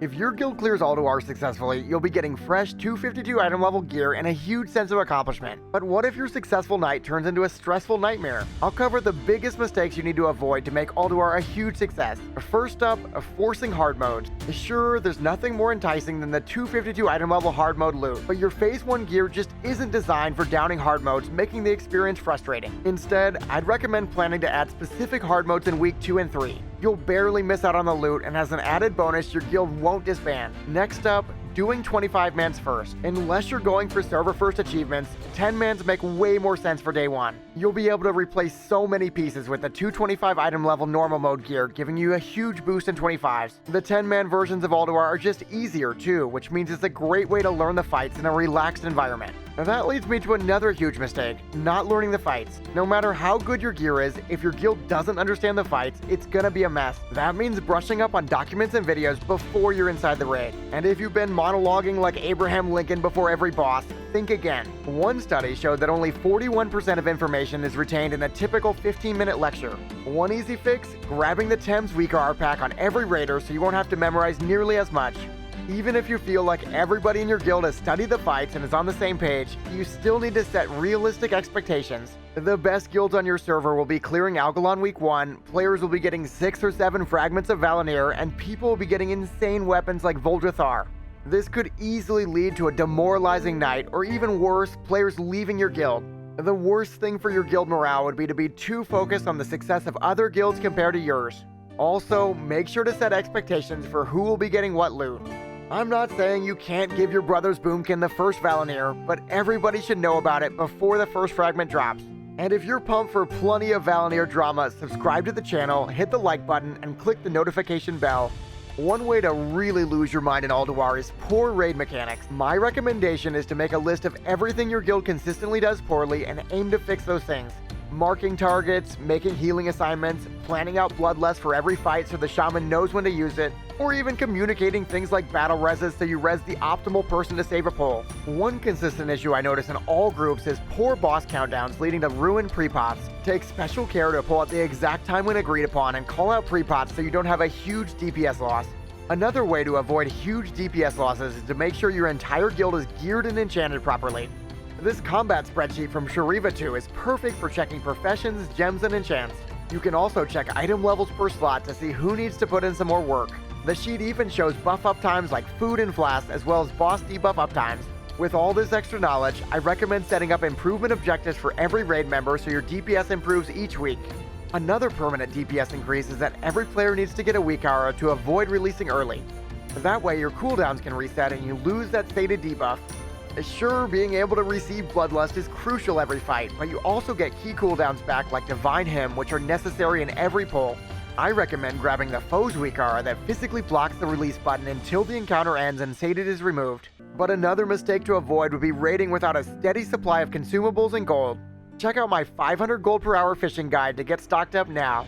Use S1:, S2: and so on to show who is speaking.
S1: If your guild clears Ulduar successfully, you'll be getting fresh 252 item level gear and a huge sense of accomplishment. But what if your successful night turns into a stressful nightmare? I'll cover the biggest mistakes you need to avoid to make Ulduar a huge success. First up, forcing hard modes. Sure, there's nothing more enticing than the 252 item level hard mode loot, but your phase 1 gear just isn't designed for downing hard modes, making the experience frustrating. Instead, I'd recommend planning to add specific hard modes in week 2 and 3. You'll barely miss out on the loot, and as an added bonus, your guild won't disband. Next up, doing 25 mans first. Unless you're going for server first achievements, 10 mans make way more sense for day 1. You'll be able to replace so many pieces with the 225 item level normal mode gear, giving you a huge boost in 25s. The 10 man versions of Ulduar are just easier too, which means it's a great way to learn the fights in a relaxed environment. Now that leads me to another huge mistake, not learning the fights. No matter how good your gear is, if your guild doesn't understand the fights, it's gonna be a mess. That means brushing up on documents and videos before you're inside the raid. And if you've been monologuing like Abraham Lincoln before every boss, think again. One study showed that only 41% of information is retained in a typical 15-minute lecture. One easy fix, grabbing the Thames Week R pack on every raider so you won't have to memorize nearly as much. Even if you feel like everybody in your guild has studied the fights and is on the same page, you still need to set realistic expectations. The best guilds on your server will be clearing Algalon week 1, players will be getting 6 or 7 fragments of Valinir, and people will be getting insane weapons like Voldrathar. This could easily lead to a demoralizing night, or even worse, players leaving your guild. The worst thing for your guild morale would be to be too focused on the success of other guilds compared to yours. Also, make sure to set expectations for who will be getting what loot. I'm not saying you can't give your brother's boomkin the first Valinir, but everybody should know about it before the first fragment drops. And if you're pumped for plenty of Valinir drama, subscribe to the channel, hit the like button, and click the notification bell. One way to really lose your mind in Ulduar is poor raid mechanics. My recommendation is to make a list of everything your guild consistently does poorly and aim to fix those things. Marking targets, making healing assignments, planning out bloodlust for every fight so the shaman knows when to use it, or even communicating things like battle reses so you res the optimal person to save a pull. One consistent issue I notice in all groups is poor boss countdowns leading to ruined pre-pops. Take special care to pull out the exact time when agreed upon and call out pre-pops so you don't have a huge DPS loss. Another way to avoid huge DPS losses is to make sure your entire guild is geared and enchanted properly. This combat spreadsheet from Shariva 2 is perfect for checking professions, gems, and enchants. You can also check item levels per slot to see who needs to put in some more work. The sheet even shows buff up times like food and flasks, as well as boss debuff up times. With all this extra knowledge, I recommend setting up improvement objectives for every raid member so your DPS improves each week. Another permanent DPS increase is that every player needs to get a weak aura to avoid releasing early. That way your cooldowns can reset and you lose that stated debuff. Sure, being able to receive Bloodlust is crucial every fight, but you also get key cooldowns back like Divine Hymn, which are necessary in every pull. I recommend grabbing the Foe's Weak Aura that physically blocks the release button until the encounter ends and Sated is removed. But another mistake to avoid would be raiding without a steady supply of consumables and gold. Check out my 500 gold per hour fishing guide to get stocked up now.